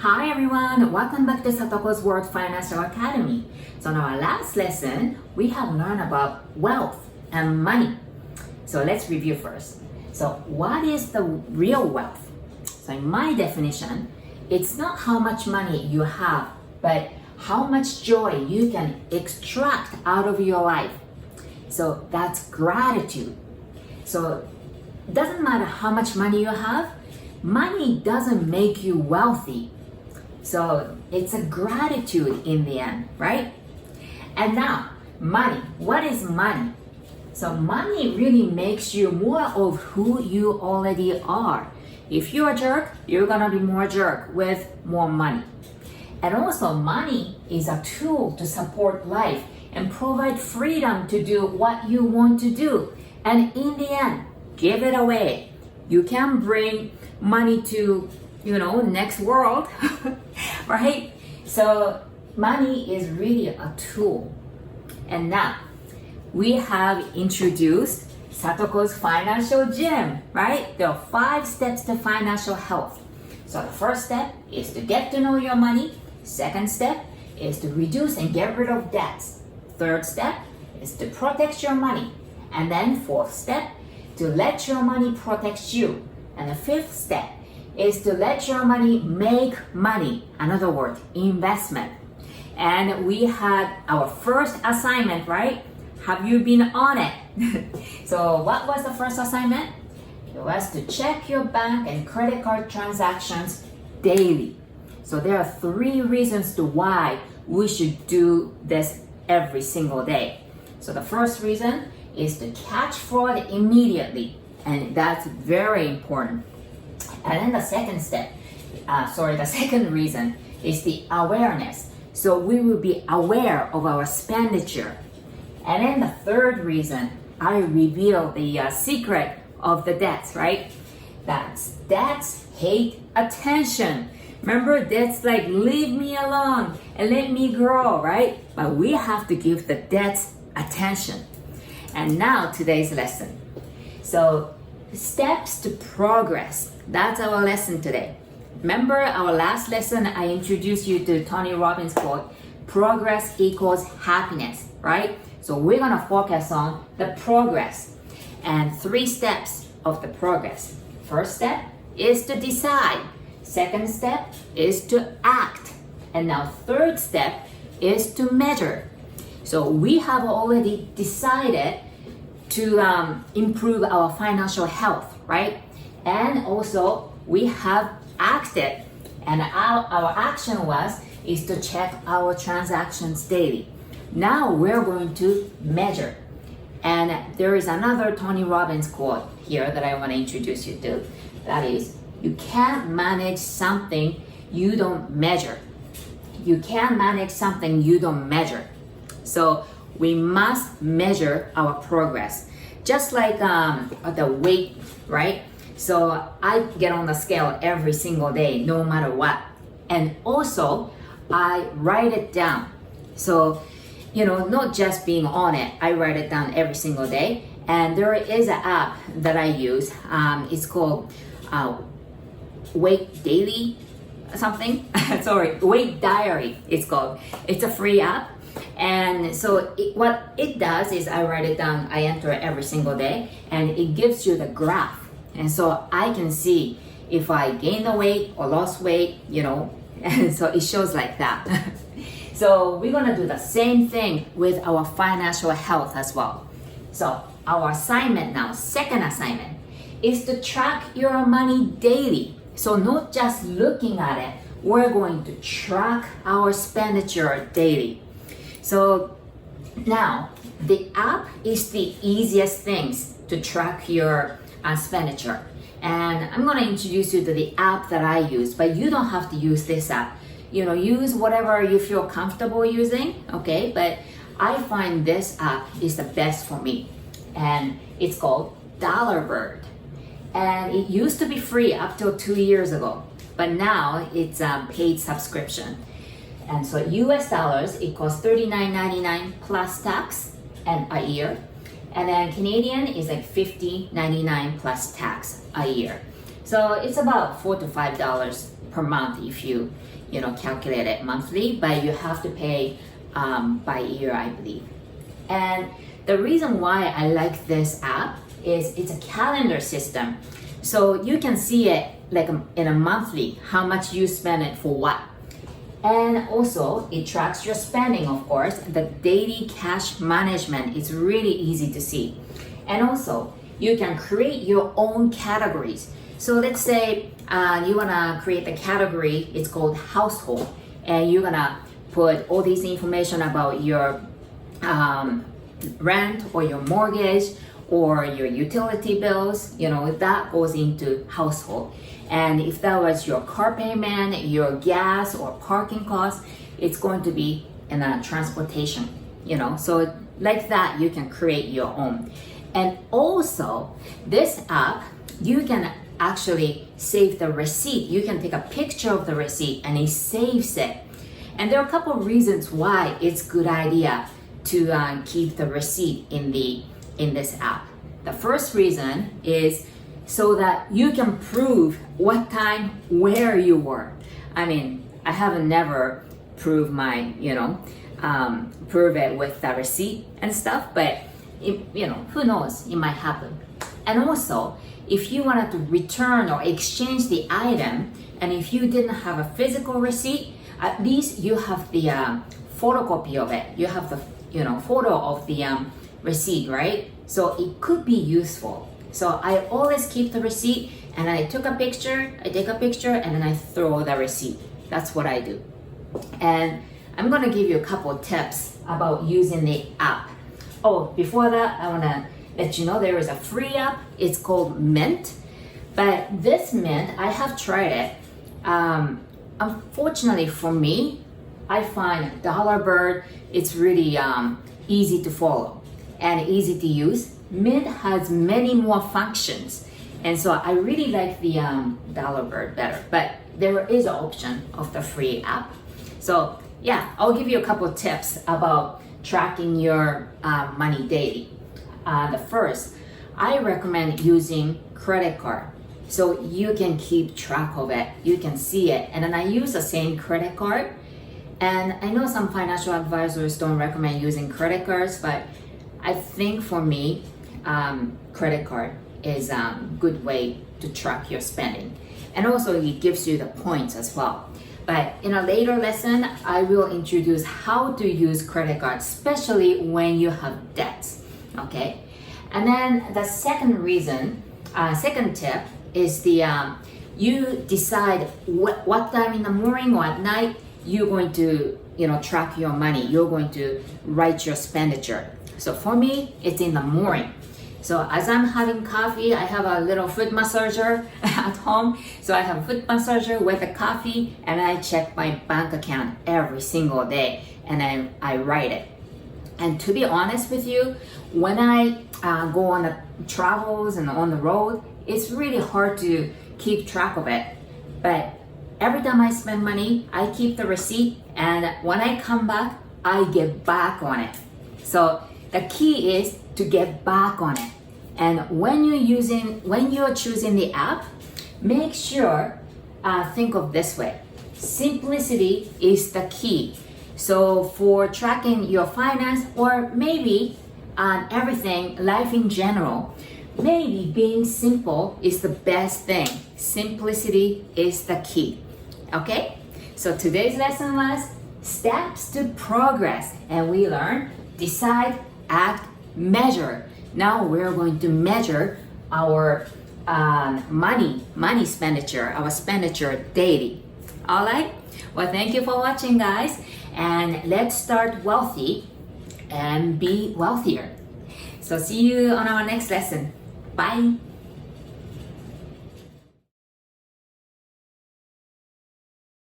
Hi everyone, welcome back to Satoko's World Financial Academy. So in our last lesson, we have learned about wealth and money. So let's review first. So what is the real wealth? So in my definition, it's not how much money you have, but how much joy you can extract out of your life. So that's gratitude. So it doesn't matter how much money you have, money doesn't make you wealthy. So it's a gratitude in the end, right? And now, money. What is money? So money really makes you more of who you already are. If you're a jerk, you're gonna be more jerk with more money. And also money is a tool to support life and provide freedom to do what you want to do. And in the end, give it away. You can bring money to, next world, right? So money is really a tool. And now we have introduced Satoko's financial gym, right? There are 5 steps to financial health. So the first step is to get to know your money. Second step is to reduce and get rid of debts. Third step is to protect your money. And then fourth step, to let your money protect you. And the fifth step is to let your money make money. Another word, investment. And we had our first assignment, right? Have you been on it? So what was the first assignment? It was to check your bank and credit card transactions daily. So there are 3 reasons to why we should do this every single day. So the first reason is to catch fraud immediately, and that's very important. And then the second second reason is the awareness. So we will be aware of our expenditure. And then the third reason, I reveal the secret of the debts, right? Debts hate attention. Remember, debts like leave me alone and let me grow, right? But we have to give the debts attention. And now today's lesson. So steps to progress. That's our lesson today. Remember our last lesson, I introduced you to Tony Robbins' quote, progress equals happiness, right? So we're gonna focus on the progress and 3 steps of the progress. First step is to decide. Second step is to act. And now third step is to measure. So we have already decided to improve our financial health, right? And also we have acted, and our action is to check our transactions daily. Now we're going to measure. And there is another Tony Robbins quote here that I want to introduce you to. That is, you can't manage something you don't measure. You can't manage something you don't measure. So we must measure our progress. Just like the weight, right? So I get on the scale every single day, no matter what. And also, I write it down. So, not just being on it, I write it down every single day. And there is an app that I use. It's called Weight Daily something. Sorry, Weight Diary it's called. It's a free app. And so what it does is I write it down, I enter it every single day, and it gives you the graph. And so I can see if I gain the weight or lost weight, and so it shows like that. So we're gonna do the same thing with our financial health as well. So our assignment now, second assignment, is to track your money daily. So not just looking at it, we're going to track our expenditure daily. So now the app is the easiest things to track your expenditure. And I'm gonna introduce you to the app that I use, but you don't have to use this app. Use whatever you feel comfortable using, okay? But I find this app is the best for me. And it's called DollarBird. And it used to be free up till 2 years ago, but now it's a paid subscription. And so US dollars, it costs $39.99 plus tax and a year. And then Canadian is like $50.99 plus tax a year. So it's about $4 to $5 per month if you calculate it monthly, but you have to pay by year, I believe. And the reason why I like this app is it's a calendar system. So you can see it like in a monthly, how much you spend it for what. And also it tracks your spending, of course. The daily cash management is really easy to see. And also you can create your own categories. So let's say you wanna create a category, it's called household, and you're gonna put all this information about your rent or your mortgage or your utility bills, that goes into household. And if that was your car payment, your gas or parking costs, it's going to be in a transportation, so like that you can create your own. And also this app, you can actually save the receipt. You can take a picture of the receipt and it saves it. And there are a couple of reasons why it's a good idea to keep the receipt in this app. The first reason is so that you can prove what time, where you were. I mean, I haven't never proved my, prove it with the receipt and stuff, but who knows, it might happen. And also, if you wanted to return or exchange the item, and if you didn't have a physical receipt, at least you have the photocopy of it. You have the photo of the receipt, right? So it could be useful. So I always keep the receipt, and I take a picture, and then I throw the receipt. That's what I do. And I'm gonna give you a couple tips about using the app. Oh, before that, I wanna let you know there is a free app. It's called Mint. But this Mint, I have tried it. Unfortunately for me, I find Dollar it's really easy to follow and easy to use. Mint has many more functions, and so I really like the Dollar better, but there is an option of the free app. So yeah, I'll give you a couple tips about tracking your money daily. The first, I recommend using credit card. So you can keep track of it, you can see it. And then I use the same credit card. And I know some financial advisors don't recommend using credit cards, but I think for me, credit card is a good way to track your spending. And also it gives you the points as well. But in a later lesson, I will introduce how to use credit cards, especially when you have debts, okay? And then the second tip is you decide what time in the morning or at night you're going to track your money. You're going to write your expenditure. So for me, it's in the morning. So as I'm having coffee, I have a little foot massager at home. So I have a foot massager with a coffee, and I check my bank account every single day, and I write it. And to be honest with you, when I go on the travels and on the road, it's really hard to keep track of it. But every time I spend money, I keep the receipt, and when I come back, I get back on it. So the key is to get back on it. And when you're choosing the app, make sure, think of this way. Simplicity is the key. So for tracking your finance, or maybe everything, life in general, maybe being simple is the best thing. Simplicity is the key. Okay? So today's lesson was steps to progress, and we learned decide, act, measure. Now we're going to measure our money expenditure, our expenditure daily. All right? Well, thank you for watching, guys, and let's start wealthy and be wealthier. So see you on our next lesson. Bye.